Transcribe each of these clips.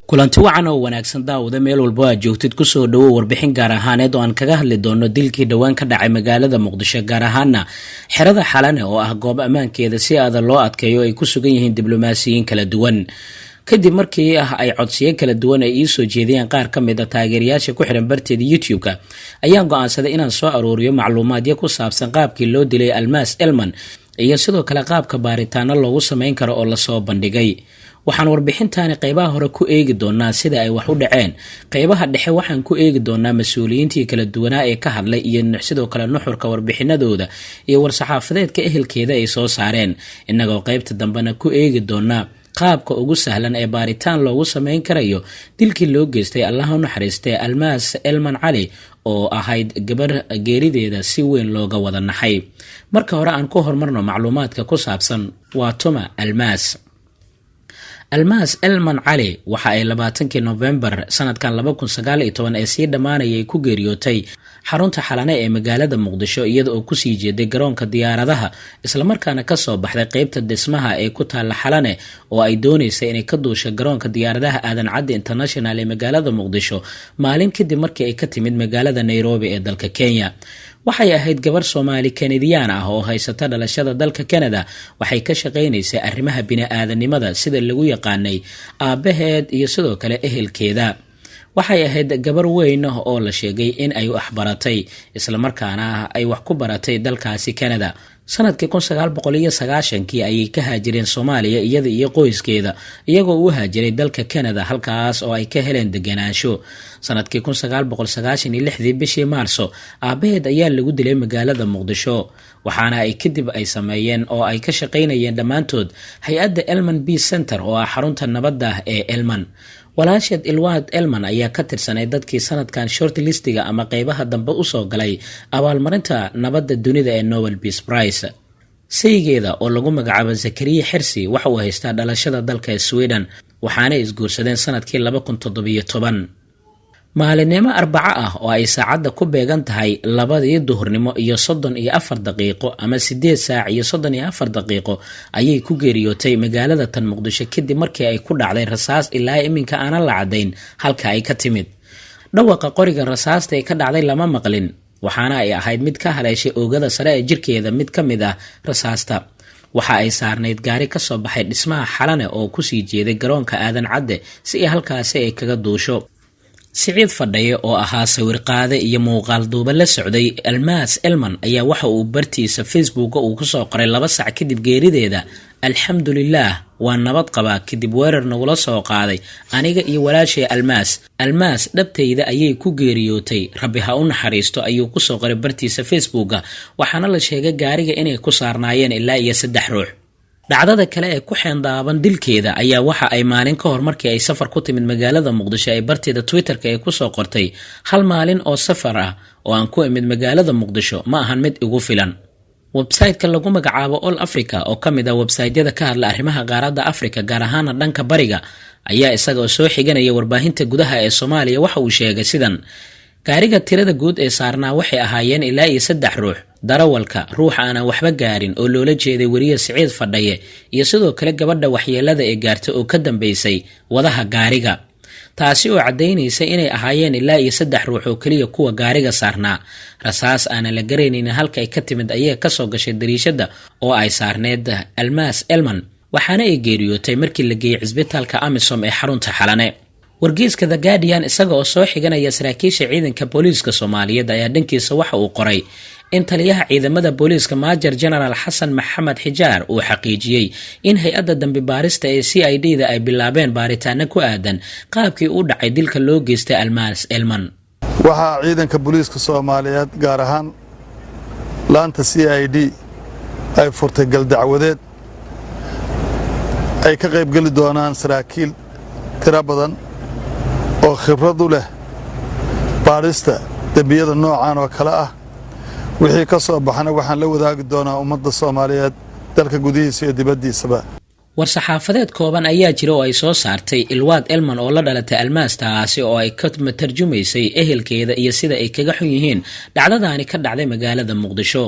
kulanti wacan oo wanaagsan daawada meel walba aad joogtid kusoo dhawo warbixin gaar ahaaneed oo aan kaga hadli doono dilkii dhowaan ka dhacay magaalada muqdisho gaar ahaana xerada xalane oo ah goob ammaankeeda si adag loo adkeeyo ay ku sugan yihiin diblomaasiyiin kala duwan kadib markii ay codsiyo kala duwan ay ii soo jeediyeen qaar ka mid ah taageerayaasha ku xiran barteeda YouTube-ka ayaan go'aansaday inaan soo aruuriyo macluumaadyo ku saabsan qaabkii loo dilay Almas Elman iyo sidoo kale qaabka baaritaano loogu sameyn karo oo la soo bandhigay. waxaan warbixintaani qaybaha hore ku eegi doonaa sida ay wax u dhaceen. qaybaha dhexe waxaan ku eegi doonaa mas'uuliyiintii kala duwanaa ee ka hadlay iyo sidoo kale nuxurka warbixinadooda iyo war-saxaafadeedka ehelkeeda ay soo saareen. inagoo qaybta dambena ku eegi doonaa qaabka ugu sahlan ee baaritaan loogu sameyn karayo dilkii loo geystay Allah u naxariistay Almas Elman Cali oo ahayd gabar geerideeda si weyn looga wada naxay. marka hore aan ku hormarno macluumaadka ku saabsan waa tuma Almas Elman Cali waxa ay 20 November sanadkan 2019 ee sii dhamaanayay ku geeriyootay xarunta xalane ee magaalada Muqdisho iyada oo ku sii jeeday garoonka diyaaradaha isla markaana ka soo baxday qaybta dhismaha ee ku taal xalane oo ay doonaysay inay ka duusho garoonka diyaaradaha Aadan Cadde International ee magaalada Muqdisho maalin kadib markii ay ka timid magaalada Nairobi ee dalka Kenya. waxay ahayd gabar Soomaali Kanadiyaan ah oo haysata dhalashada dalka Canada. waxay ka shaqeynaysay arrimaha bini'aadanimada sida lagu yaqaanay aabaheed iyo sidoo kale ehelkeeda. waxay ahayd gabar weyn oo la sheegay in ay wax baratay isla markaana ay wax ku baratay dalkaasi Canada. sanadkii 1990 ayay ka haajireen Soomaaliya iyada iyo qoyskeeda iyagoo u haajiray dalka Canada halkaas oo ay ka heleen deganaansho. sanadkii 1996 bishii Maarso aabaheed ayaa lagu dilay magaalada Muqdisho waxaana ay kadib ay sameeyeen oo ay ka shaqeynayeen dhamaantood hay'adda Elman Peace Center oo ah xarunta nabadda ee Elman. walaasheed Ilwaad Elman ayaa ka tirsanay dadkii sanadkan short listiga ama qaybaha dambe u soo galay abaalmarinta nabadda dunida ee Nobel Peace Prize. saygeeda oo lagu magacaabo Zakariya Xirsi waxa uu haystaa dhalashada dalka Sweden waxaana isguursadeen sanadkii 2017. maalinimo Arbaco ah oo ay saacada ku beegan tahay 2 duhurnimo iyo 34 daqiiqo ama 8 saac iyo 34 daqiiqo ayay ku geeriyootay magaalada tan Muqdisho kadib markii ay ku dhacday rasaas ilaa iminka aan la cadayn halka ay ka timid. dhawaqa qoriga rasaasta ee ka dhacday lama maqlin waxaana ay ahayd mid ka haleeshay oogada sare ee jirkeeda mid ka mid ah rasaasta. waxa ay saarnayd gaari ka soo baxay dhismaha xalane oo ku sii jeeday garoonka Aadan Cadde si ay halkaasi ay kaga duusho. Siciid Fadhaye oo ahaa sawir qaade iyo muuqaal duuba la socday Almas Elman ayaa waxa uu bartiisa Facebook uu ku soo qoray 2 saac kadib geerideeda: alxamdulillah waa nabad qabaa kadib weerar nagula soo qaaday aniga iyo walaashay Almas dhabtayda ayay ku geeriyootay rabbi ha u naxariisto ayuu ku soo qoray bartiisa Facebook. waxaana la sheegay gaariga inay ku saarnaayeen ilaa iyo 3 ruux. dhacdada kale ee ku xeendaaban dilkeeda ayaa waxa ay maalin ka hor markii ay safar ku timid magaalada Muqdisho ay barteeda Twitter-ka ay ku soo qortay: hal maalin oo safar ah oo aan ku imid magaalada Muqdisho ma ahan mid igu filan. website-ka lagu magacaabo All Africa oo kamid ah website-yada ka hadla arrimaha qaaradda Afrika gaar ahaan dhanka bariga ayaa isaga oo soo xiganaya warbaahinta gudaha ee Soomaaliya waxa uu sheegay sidan: gaariga tirada guud ee saarnaa waxay ahaayeen ilaa iyo 3 ruux. darawalka ruux aan waxba gaarin oo loola jeeday wariye Siciid Fadhaye iyo sidoo kale gabadha waxyeelada ee gaartay oo ka dambeysay wadaha gaariga, taasi oo cadeynaysa inay ahaayeen ilaa iyo 3 ruux oo kaliya kuwa gaariga saarnaa. rasaas aan la garanayn halka ay ka timid ayaa ka soo gashay dariishada oo ay saarneed Almas Elman waxaana ay geeriyootay markii la geeyay cisbitaalka Amisom ee xarunta Xalane. wargeyska The Guardian isaga oo soo xiganaya saraakiisha ciidanka booliiska Soomaaliyeed ayaa dhankiisa waxa uu qoray in taliyaha ciidamada booliiska Major General Xasan Maxamed Xijaar uu xaqiijiyay in hay'adda dambi baarista ee CID-da ay bilaabeen baaritaano ku aadan qaabkii uu dhacay dilka loo geystay Almas Elman. waxa ciidanka booliiska Soomaaliyeed gaar ahaan laanta CID ay furtay gal dacwadeed ay ka qayb gali doonaan saraakiil tiro badan oo khibrad u leh baarista dambiyada noocan oo kale ah. wixii ka soo baxana waxaan la wadaagi doonaa ummadda Soomaaliyeed dalka gudihiisa iyo dibaddiisaba. war-saxaafadeed kooban ayaa jira oo ay soo saartay Ilwaad Elman oo la dhalatay Almas taasi oo ay ka tarjumaysay ehelkeeda iyo sida ay kaga xun yihiin dhacdadaani ka dhacday magaalada Muqdisho.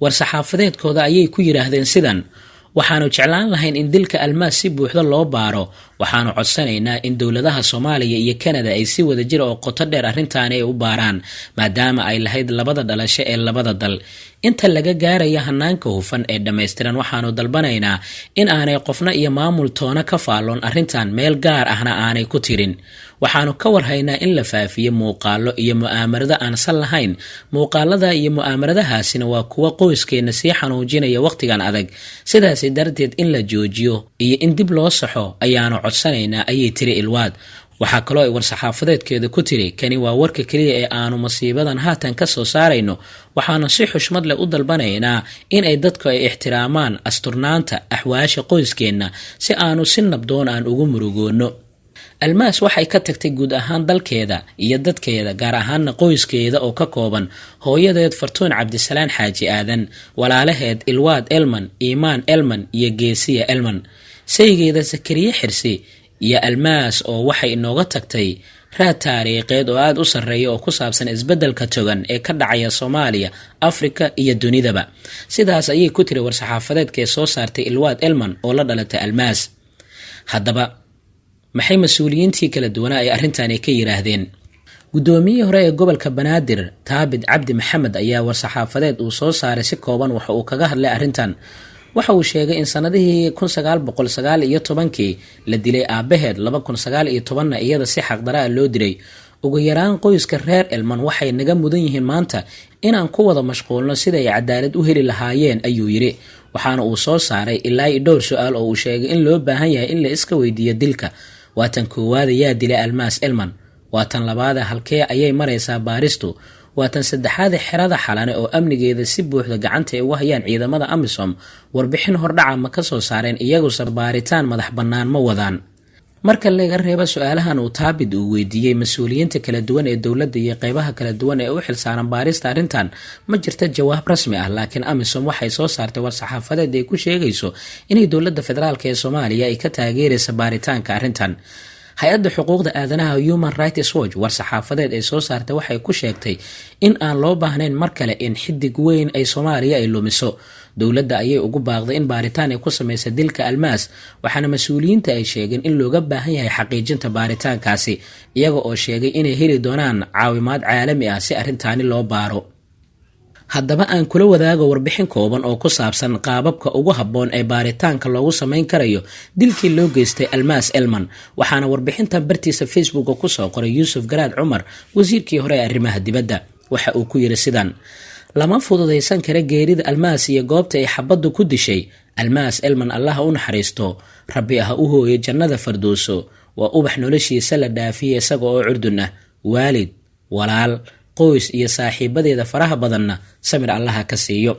war-saxaafadeedkooda ayay ku yiraahdeen sidan: waxaanu jeclaan lahayn in dilka almaas si buuxda loo baaro waxaanu codsanaynaa in dowladaha Soomaaliya iyo Canada ay si wada jir oo qoto dheer arrintan ay u baaraan maadaama ay lahayd labada dhalasho ee labada dal inta laga gaaraya hanaanka hufan ee dhameystiran waxaanu dalbanaynaa in aanay qofna iyo maamul toona ka faaloon arrintan meel gaar ahna aanay ku tirin waxaanu ka warhaynaa in la faafiyo muuqaalo iyo mu'aamarada aan sal lahayn muuqaalada iyo mu'aamaradahaasina waa kuwa qoyskeena sii xanuujinaya waqtigan adag sidaas darteed in la joojiyo iyo in dib loo saxo ayaanu codsanaynaa ayay tiri Ilwaad waxaa kaloo ay war-saxaafadeedkeeda ku tiri kani waa warka kaliya ee aanu masiibadan haatan ka soo saarayno waxaanu si xushmad leh u dalbanaynaa in ay dadku ay ixtiraamaan asturnaanta axwaasha qoyskeena si aanu si nabdoon aan ugu murugoono almaas waxay ka tagtay guud ahaan dalkeeda iyo dadkeeda gaar ahaanna qoyskeeda oo ka kooban hooyadeed Fartuun Cabdisalaan Xaaji Aadan walaalaheed Ilwaad Elman Iimaan Elman iyo Geesiya Elman saygeeda Sakariye Xirsi iyo almaas oo waxay inooga tagtay raad taariikheed oo aad u sarreeya oo ku saabsan isbeddelka togan ee ka dhacaya Soomaaliya Afrika iyo dunidaba sidaas ayay ku tiri war-saxaafadeedkee soo saartay Ilwaad Elman oo la dhalatay almaas haddaba maxay mas'uuliyiintii kala duwanaa ay arrintan ka yiraahdeen guddoomiyihii hore ee gobolka Banaadir Taabid Cabdi Maxamed ayaa war-saxaafadeed uu soo saaray si kooban waxa uu kaga hadlay arrintan waxa uu sheegay in sanadihii 1919 la dilay aabaheed 2019 iyada si xaqdara ah loo dilay ugu yaraan qoyska reer Elman waxay naga mudan yihiin maanta inaan ku wada mashquulno sida ay cadaalad u heli lahaayeen ayuu yiri waxaana uu soo saaray ilaa dhowr su'aal oo uu sheegay in loo baahan yahay in la iska weydiiyo dilka waatan koowaad yaa dilay almaas Elman waatan labaad halkee ayay maraysaa baaristu waatan saddexaad xirada xalane oo amnigeeda si buuxda gacanta ay u hayaan ciidamada AMISOM warbixin hordhaca ma ka soo saareen iyagu baaritaan madax bannaan ma wadaan marka laga reebo su'aalahan uu Taabid uu weydiiyay mas'uuliyiinta kala duwan ee dawladda iyo qaybaha kala duwan ee u xilsaaran baarista arrintan ma jirto jawaab rasmi ah laakiin AMISOM waxay soo saartay war-saxaafadeed ay ku sheegayso inay dawladda federaalka ee Soomaaliya ay ka taageerayso baaritaanka arrintan hay-adda xuquuqda aadanaha Human Rights Watch war-saxaafadeed ay soo saartay waxay ku sheegtay in aan loo baahnayn mar kale in xidig weyn ay Soomaaliya ay lumiso dawladda ayay ugu baaqday in baaritaan ay ku sameeyso dilka almaas waxaana mas'uuliyiinta ay sheegeen in looga baahan yahay xaqiijinta baaritaankaasi iyaga oo sheegay inay heli doonaan caawimaad caalami ah si arrintaani loo baaro haddaba aan kula wadaago warbixin kooban oo ku saabsan qaababka ugu habboon ee baaritaanka loogu samayn karayo dilkii loo geystay almaas Elman waxaana warbixintan bartiisa Facebook ku soo qoray Yuusuf Garaad Cumar wasiirkii hore ee arrimaha dibadda waxa uu ku yiri sidan lama fududeysan kara geerida almaas iyo goobta ay xabaddu ku dishay almaas Elman Allah u naxariisto rabbi ah u hooyo jannada firdowso waa ubax noloshiisa la dhaafiyay isaga oo curdun ah waalid walaal qoys iyo saaxiibadeeda faraha badanna samir Allah ka siiyo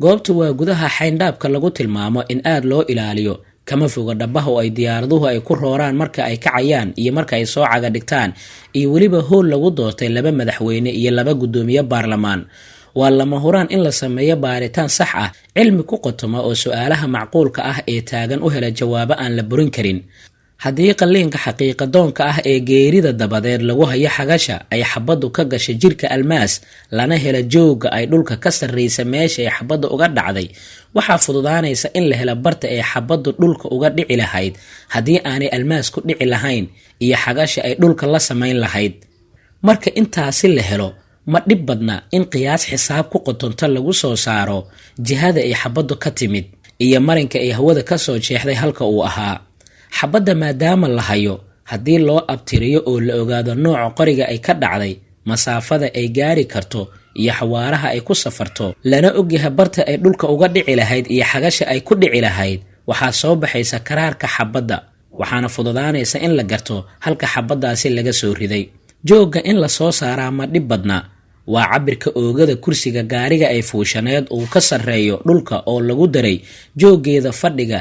goobtu waa gudaha xayndaabka lagu tilmaamo in aad loo ilaaliyo kama foga dhabaha oo ay diyaaraduhu ay ku rooraan marka ay kacayaan iyo marka ay soo caga dhigtaan iyo waliba hool lagu doortay laba madaxweyne iyo laba gudoomiye baarlamaan waa lama huraan in la sameeyo baaritaan sax ah cilmi ku qotoma oo su'aalaha macquulka ah ee taagan u hela jawaabo aan la burin karin haddii qalliinka xaqiiqa doonka ah ee geerida dabadeed lagu hayo xagasha ay xabaddu ka gashay jirka almaas lana hela jooga ay dhulka ka sarreysa meesha ay xabaddu uga dhacday waxaa fududaanaysa in la helo barta ay xabaddu dhulka uga dhici lahayd haddii aanay almaas ku dhici lahayn iyo xagasha ay dhulka la samayn lahayd marka intaasi la helo ma dhib badna in qiyaas xisaab ku qotonta lagu soo saaro jihada ay xabaddu ka timid iyo marinka ay hawada ka soo jeexday halka uu ahaa xabadda maadaama la hayo haddii loo abtiriyo oo la ogaado nooca qoriga ay ka dhacday masaafada ay gaari karto iyo xawaaraha ay ku safarto lana ogyahay barta ay dhulka uga dhici lahayd iyo xagasha ay ku dhici lahayd waxaa soo baxaysa karaarka xabadda waxaana fududaanaysa in la garto halka xabaddaasi laga soo riday joogga in la soo saaraa ma dhib badna waa cabirka oogada kursiga gaariga ay fuushaneed uu ka sarreeyo dhulka oo lagu daray jooggeeda fadhiga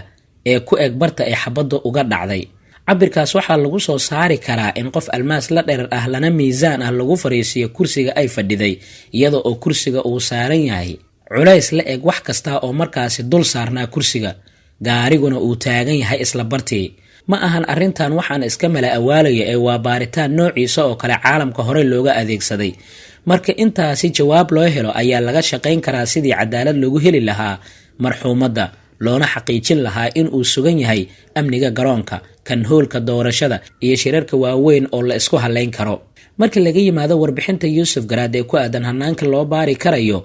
ee ku eg barta ay xabadda uga dhacday cabirkaas waxaa lagu soo saari karaa in qof almaas la dherer ah lana miisaan ah lagu fariisiyo kursiga ay fadhiday iyada oo kursiga uu saaran yahay culays la eg wax kasta oo markaasi dul saarnaa kursiga gaariguna uu taagan yahay isla bartii ma ahan arrintan waxaan iska mala awaalaya ee waa baaritaan noociisa oo kale caalamka hore looga adeegsaday marka intaasi jawaab loo helo ayaa laga shaqayn karaa sidii cadaalad loogu heli lahaa marxuumadda loona xaqiijin lahaa in uu sugan yahay amniga garoonka, kan hoolka doorashada iyo shirarka waaweyn oo la isku halayn karo. marka laga yimaado warbixinta Yuusuf Garaad ee ku aadan hanaanka loo baari karayo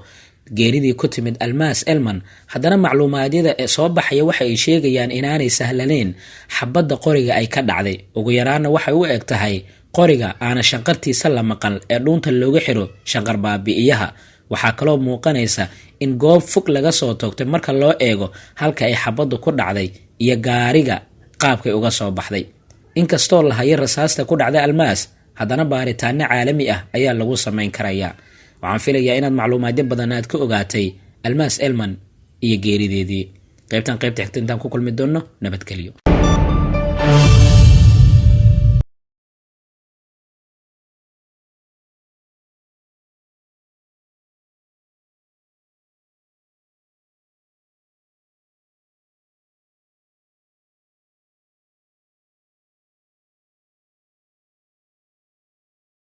geeridii ku timid Almas Elman, haddana macluumaadyada ee soo baxaya waxa ay sheegayaan inaanay sahlaneyn xabadda qoriga ay ka dhacday. ugu yaraana waxay u eg tahay qoriga aana shanqartiisa la maqal ee dhuunta looga xiro shanqar baabi'iyaha. waxaa kaloo muuqanaysa in goob fog laga soo toogtay marka loo eego halka ay xabaddu ku dhacday iyo gaariga qaabkay uga soo baxday. inkastoo la hayo rasaasta ku dhacday Almas, haddana baaritaano caalami ah ayaa lagu samayn karayaa. waxaan filayaa inaad macluumaadyo badan aad ka ogaatay Almas Elman iyo geerideedii. qaybta xigta intaan ku kulmi doonno, nabadgelyo.